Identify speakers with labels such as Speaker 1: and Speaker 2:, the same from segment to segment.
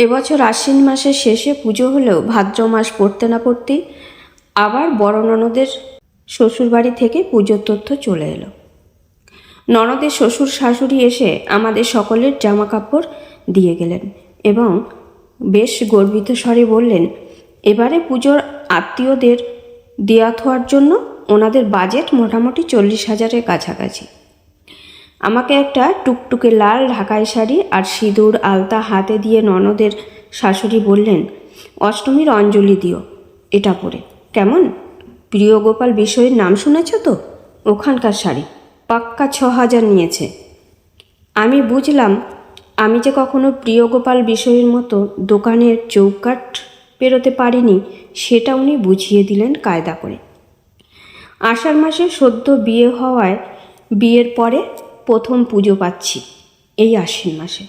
Speaker 1: এবছর আশ্বিন মাসের শেষে পুজো হলেও ভাদ্র মাস পড়তে না পড়তেই আবার বড় ননদের শ্বশুরবাড়ি থেকে পুজোর তথ্য চলে এলো। ননদের শ্বশুর শাশুড়ি এসে আমাদের সকলের জামা কাপড় দিয়ে গেলেন এবং বেশ গর্বিত স্বরে বললেন, এবারে পুজোর আত্মীয়দের দেয়া থোয়ার জন্য ওনাদের বাজেট মোটামুটি 40,000-এর কাছাকাছি। আমাকে একটা টুকটুকে লাল ঢাকাই শাড়ি আর সিঁদুর আলতা হাতে দিয়ে ননদের শাশুড়ি বললেন, অষ্টমীর অঞ্জলি দিও এটা পরে। কেমন? প্রিয় গোপাল বিষয়ের নাম শুনেছ তো? ওখানকার শাড়ি পাক্কা 6,000 নিয়েছে। আমি বুঝলাম আমি যে কখনো প্রিয় গোপাল বিষয়ের মতো দোকানের চৌকাঠ পেরোতে পারিনি, সেটা উনি বুঝিয়ে দিলেন কায়দা করে। আষাঢ় মাসে সদ্য বিয়ে হওয়ায় বিয়ের পরে প্রথম পুজো পাচ্ছি এই আশ্বিন মাসে।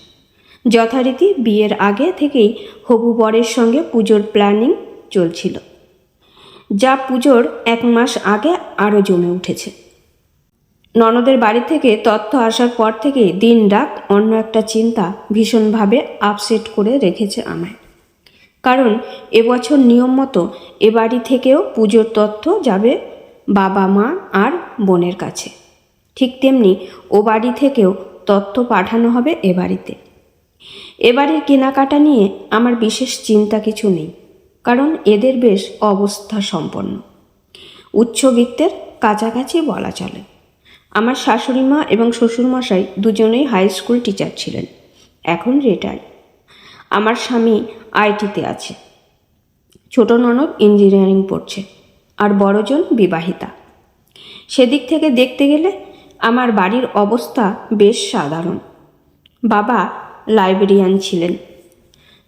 Speaker 1: যথারীতি বিয়ের আগে থেকেই হবু বরের সঙ্গে পুজোর প্ল্যানিং চলছিল, যা পুজোর 1 মাস আগে আরও জমে উঠেছে। ননদের বাড়ি থেকে তথ্য আসার পর থেকে দিন রাত অন্য একটা চিন্তা ভীষণভাবে আপসেট করে রেখেছে আমায়। কারণ এবছর নিয়ম মতো এ বাড়ি থেকেও পুজোর তথ্য যাবে বাবা মা আর বোনের কাছে, ঠিক তেমনি ও বাড়ি থেকেও তথ্য পাঠানো হবে এ বাড়িতে। এ বাড়ির কেনাকাটা নিয়ে আমার বিশেষ চিন্তা কিছু নেই, কারণ এদের বেশ অবস্থা সম্পন্ন, উচ্চবিত্তের কাছাকাছি বলা চলে। আমার শাশুড়ি মা এবং শ্বশুরমশাই দুজনেই হাই স্কুল টিচার ছিলেন, এখন রিটায়ার্ড। আমার স্বামী আইটিতে আছে, ছোট ননদ ইঞ্জিনিয়ারিং পড়ছে, আর বড়জন বিবাহিতা। সেদিক থেকে দেখতে গেলে আমার বাড়ির অবস্থা বেশ সাধারণ। বাবা লাইব্রেরিয়ান ছিলেন,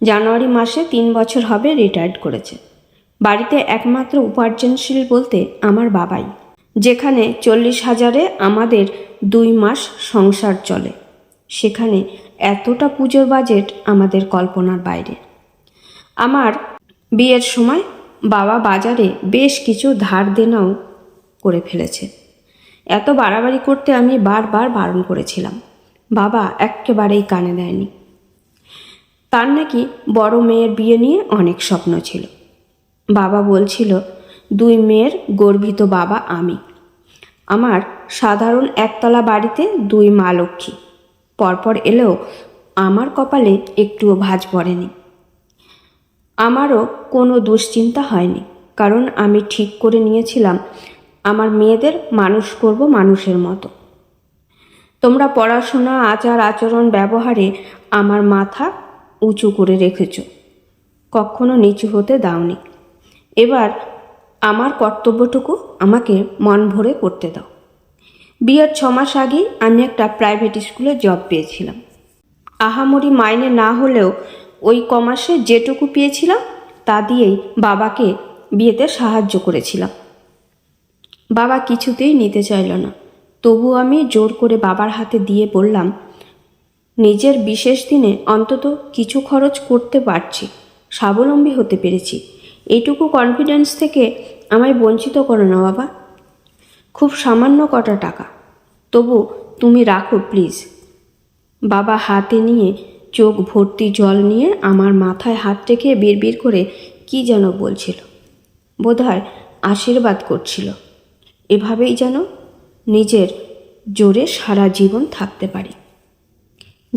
Speaker 1: জানুয়ারি মাসে 3 বছর হবে রিটায়ার্ড করেছে। বাড়িতে একমাত্র উপার্জনশীল বলতে আমার বাবাই, যেখানে 40,000-এ আমাদের 2 মাস সংসার চলে, সেখানে এতটা পুজোর বাজেট আমাদের কল্পনার বাইরে। আমার বিয়ের সময় বাবা বাজারে বেশ কিছু ধার দেনাও করে ফেলেছে। এত বাড়াবাড়ি করতে আমি বারবার বারণ করেছিলাম, বাবা একেবারেই কানে দেয়নি। তার নাকি বড় মেয়ের বিয়ে নিয়ে অনেক স্বপ্ন ছিল। বাবা বলছিল 2 মেয়ের গর্বিত বাবা আমি। আমার সাধারণ একতলা বাড়িতে 2 মা লক্ষ্মী পরপর এলেও আমার কপালে একটুও ভাঁজ পড়েনি। আমারও কোনো দুশ্চিন্তা হয়নি, কারণ আমি ঠিক করে নিয়েছিলাম আমার মেয়েদের মানুষ করব মানুষের মতো। তোমরা পড়াশোনা, আচার আচরণ, ব্যবহারে আমার মাথা উঁচু করে রেখেছ, কখনো নিচু হতে দাওনি। এবার আমার কর্তব্যটুকু আমাকে মন ভরে করতে দাও। বিয়ের 6 মাস আগেই আমি একটা প্রাইভেট স্কুলে জব পেয়েছিলাম। আহামরি মাইনে না হলেও ওই কমাসে যেটুকু পেয়েছিলাম তা দিয়েই বাবাকে বিয়েতে সাহায্য করেছিলাম। বাবা কিছুতেই নিতে চাইল না, তবু আমি জোর করে বাবার হাতে দিয়ে বললাম, নিজের বিশেষ দিনে অন্তত কিছু খরচ করতে পারছি, স্বাবলম্বী হতে পেরেছি, এইটুকু কনফিডেন্স থেকে আমায় বঞ্চিত করো না বাবা। খুব সামান্য কটা টাকা, তবু তুমি রাখো প্লিজ। বাবা হাতে নিয়ে চোখ ভর্তি জল নিয়ে আমার মাথায় হাত রেখে বিড়বিড় করে কি যেন বলছিল, বোধহয় আশীর্বাদ করছিল, এভাবেই যেন নিজের জোরে সারা জীবন থাকতে পারি।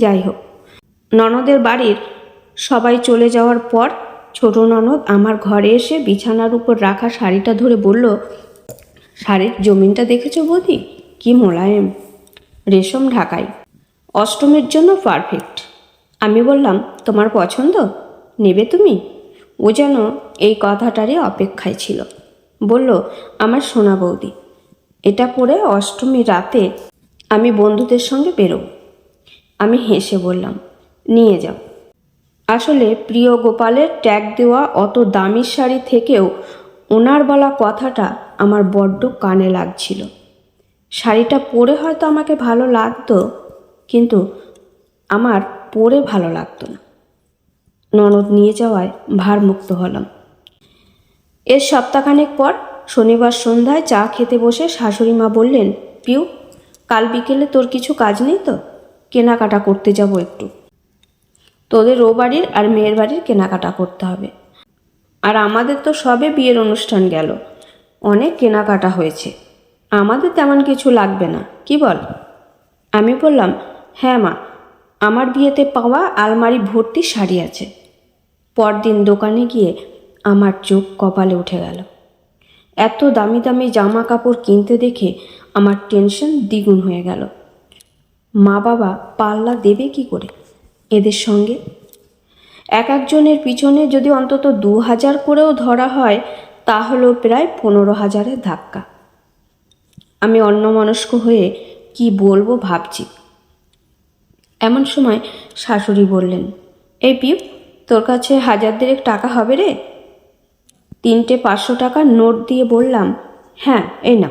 Speaker 1: যাই হোক, ননদের বাড়ির সবাই চলে যাওয়ার পর ছোট ননদ আমার ঘরে এসে বিছানার উপর রাখা শাড়িটা ধরে বলল, শাড়ির জমিনটা দেখেছো বৌদি, কি মোলায়েম, রেশম ঢাকাই, অষ্টমীর জন্য পারফেক্ট। আমি বললাম, তোমার পছন্দ, নেবে তুমি? ও যেন এই কথাটারই অপেক্ষায় ছিল। বলল, আমার সোনা বৌদি, এটা পরে অষ্টমী রাতে আমি বন্ধুদের সঙ্গে বেরোব। আমি হেসে বললাম, নিয়ে যাও। আসলে প্রিয় গোপালের ট্যাগ দেওয়া অত দামি শাড়ি থেকেও ওনার বলা কথাটা আমার বড্ড কানে লাগছিল। শাড়িটা পরে হয়তো আমাকে ভালো লাগতো, কিন্তু আমার পরে ভালো লাগতো না। ননদ নিয়ে যাওয়ায় ভারমুক্ত হলাম। এর সপ্তাহখানেক পর শনিবার সন্ধ্যায় চা খেতে বসে শাশুড়ি মা বললেন, পিউ, কাল বিকেলে তোর কিছু কাজ নেই তো? কেনাকাটা করতে যাব একটু। তোদের ও বাড়ির আর মেয়ের বাড়ির কেনাকাটা করতে হবে। আর আমাদের তো সবে বিয়ের অনুষ্ঠান গেল, অনেক কেনাকাটা হয়েছে, আমাদের তেমন কিছু লাগবে না, কি বল? আমি বললাম, হ্যাঁ মা, আমার বিয়েতে পাওয়া আলমারি ভর্তি শাড়ি আছে। পরদিন দোকানে গিয়ে আমার চোখ কপালে উঠে গেল। এত দামি দামি জামা কাপড় কিনতে দেখে আমার টেনশন দ্বিগুণ হয়ে গেল। মা বাবা পাল্লা দেবে কি করে এদের সঙ্গে? এক একজনের পিছনে যদি অন্তত 2000 করেও ধরা হয়, তাহলেও প্রায় 15,000-এর ধাক্কা। আমি অন্যমনস্ক হয়ে কি বলবো ভাবছি। এমন সময় শাশুড়ি বললেন, এই পিউ, তোর কাছে 1000 টাকা হবে রে? 3টে 500 টাকার নোট দিয়ে বললাম, হ্যাঁ এই না।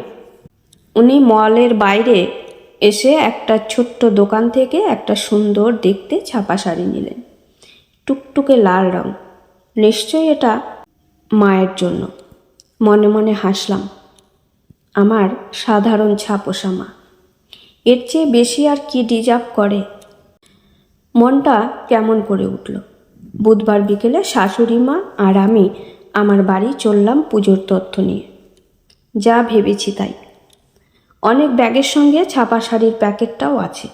Speaker 1: উনি মলের বাইরে এসে একটা ছোট্ট দোকান থেকে একটা সুন্দর দেখতে ছাপা শাড়ি নিলেন, টুকটুকে লাল রং। নিশ্চয়ই এটা মায়ের জন্য। মনে মনে হাসলাম। আমার সাধারণ ছাপোষা মা, এর চেয়ে বেশি আর কি ডিজার্ভ করে? মনটা কেমন করে উঠল। বুধবার বিকেলে শাশুড়ি মা আর আমি আমার বাড়ি চললাম পুজোর তথ্য নিয়ে। যা ভেবেছি তাই। অনেক ব্যাগের সঙ্গে ছাপা শাড়ির প্যাকেটটাও আছে।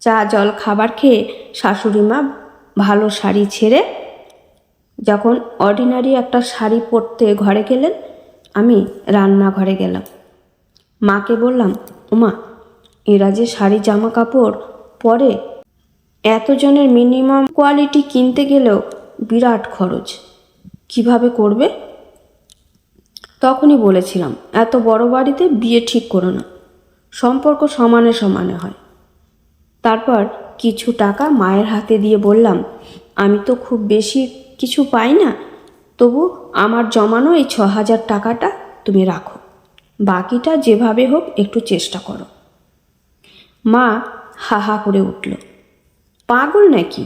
Speaker 1: চা জল খাবার খেয়ে শাশুড়ি মা ভালো শাড়ি ছেড়ে যখন অর্ডিনারি একটা শাড়ি পরতে ঘরে গেলেন, আমি রান্নাঘরে গেলাম। মাকে বললাম, ওমা, এরা যে শাড়ি জামা কাপড় পরে, এতজনের মিনিমাম কোয়ালিটি কিনতে গেলেও বিরাট খরচ, কিভাবে করবে? তখনই বলেছিলাম, এত বড় বাড়িতে বিয়ে ঠিক করো না, সম্পর্ক সমানে সমানে হয়। তারপর কিছু টাকা মায়ের হাতে দিয়ে বললাম, আমি তো খুব বেশি কিছু পাই না, তবু আমার জমানো এই 6,000 টাকাটা তুমি রাখো, বাকিটা যেভাবে হোক একটু চেষ্টা করো। মা হা হা করে উঠল, পাগল নাকি?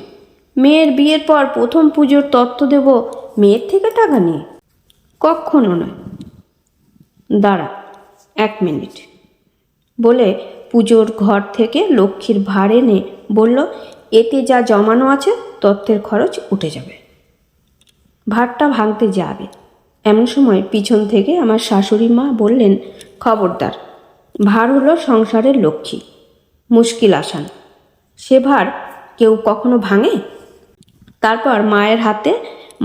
Speaker 1: মেয়ের বিয়ের পর প্রথম পুজোর তত্ত্ব দেব মেয়ের থেকে টাকা নিয়ে? কখনো নয়। দাঁড়া 1 মিনিট বলে পুজোর ঘর থেকে লক্ষ্মীর ভাঁড় এনে বলল, এতে যা জমানো আছে তত্ত্বের খরচ উঠে যাবে। ভাঁড়টা ভাঙতে যাবে এমন সময় পিছন থেকে আমার শাশুড়ি মা বললেন, খবরদার, ভাঁড় হলো সংসারের লক্ষ্মী, মুশকিল আসান, সে ভাঁড় কেউ কখনো ভাঙে? তারপর মায়ের হাতে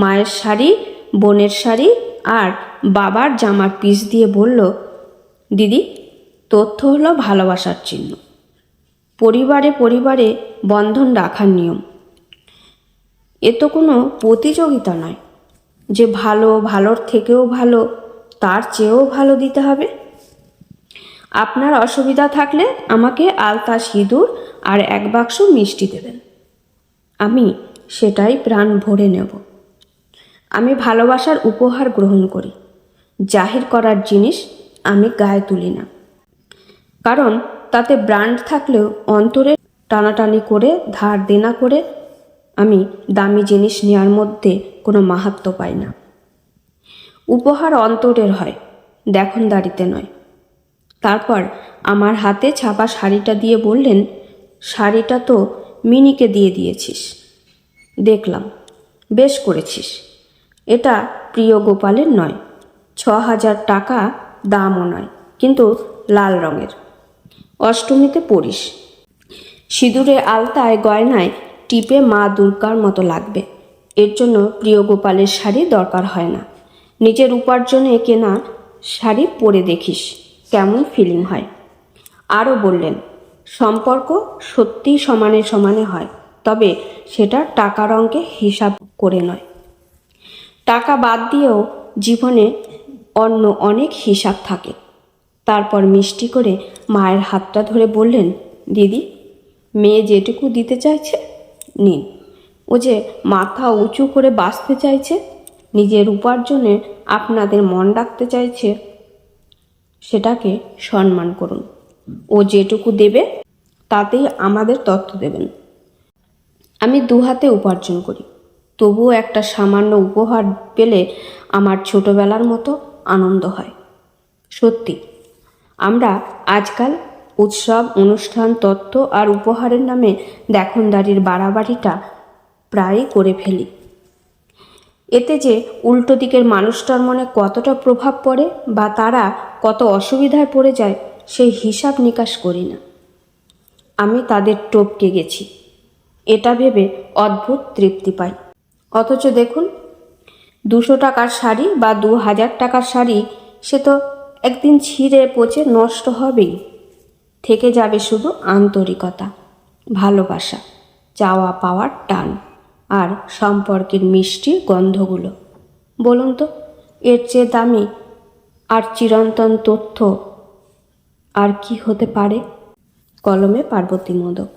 Speaker 1: মায়ের শাড়ি, বোনের শাড়ি আর বাবার জামার পিস দিয়ে বলল, দিদি, তথ্য হলো ভালোবাসার চিহ্ন, পরিবারে পরিবারে বন্ধন রাখার নিয়ম। এ তো কোনো প্রতিযোগিতা নয় যে ভালোর থেকেও ভালো, তার চেয়েও ভালো দিতে হবে। আপনার অসুবিধা থাকলে আমাকে আলতা সিঁদুর আর 1 বাক্স মিষ্টি দেবেন, আমি সেটাই প্রাণ ভরে নেব। আমি ভালোবাসার উপহার গ্রহণ করি, জাহির করার জিনিস আমি গায়ে তুলি না, কারণ তাতে ব্র্যান্ড থাকলেও অন্তরে টানাটানি করে ধার দেনা করে আমি দামি জিনিস নেওয়ার মধ্যে কোনো মাহাত্ম্য পাই না। উপহার অন্তরের হয়, দেখনদারিতে নয়। তারপর আমার হাতে ছাপা শাড়িটা দিয়ে বললেন, শাড়িটা তো মিনিকে দিয়ে দিয়েছিস, দেখলাম, বেশ করেছিস। এটা প্রিয় গোপালের নয়, 6,000 টাকা দামও নয়, কিন্তু লাল রঙের, অষ্টমীতে পরিস। সিঁদুরে আলতায় গয়নায় টিপে মা দুর্গার মতো লাগবে। এর জন্য প্রিয় গোপালের শাড়ি দরকার হয় না, নিজের উপার্জনে কেনা শাড়ি পরে দেখিস কেমন ফিলিং হয়। আরও বললেন, সম্পর্ক সত্যিই সমানে সমানে হয়, তবে সেটা টাকার অঙ্কে হিসাব করে নয়। টাকা বাদ দিয়েও জীবনে অন্য অনেক হিসাব থাকে। তারপর মিষ্টি করে মায়ের হাতটা ধরে বললেন, দিদি, মেয়ে যেটুকু দিতে চাইছে নিন। ও যে মাথা উঁচু করে বাঁচতে চাইছে, নিজের উপার্জনে আপনাদের মন রাখতে চাইছে, সেটাকে সম্মান করুন। ও যেটুকু দেবে তাতেই আমাদের তথ্য দেবেন। আমি 2 হাতে উপার্জন করি, তবুও একটা সামান্য উপহার পেলে আমার ছোটবেলার মতো আনন্দ হয়। সত্যি, আমরা আজকাল উৎসব অনুষ্ঠান তত্ত্ব আর উপহারের নামে দেখনদারির বাড়াবাড়িটা প্রায়ই করে ফেলি। এতে যে উল্টো দিকের মানুষটার মনে কতটা প্রভাব পড়ে বা তারা কত অসুবিধায় পড়ে যায় সেই হিসাব নিকাশ করি না। আমি তাদের টপকে গেছি এটা ভেবে অদ্ভুত তৃপ্তি পাই। অথচ দেখুন, 200 টাকার শাড়ি বা 2000 টাকার শাড়ি সে তো একদিন ছিঁড়ে পচে নষ্ট হবেই। থেকে যাবে শুধু আন্তরিকতা, ভালোবাসা, চাওয়া পাওয়ার টান আর সম্পর্কের মিষ্টি গন্ধগুলো। বলুন তো, এর চেয়ে দামি আর চিরন্তন তথ্য আর কি হতে পারে? কলমে পার্বতী মোদক।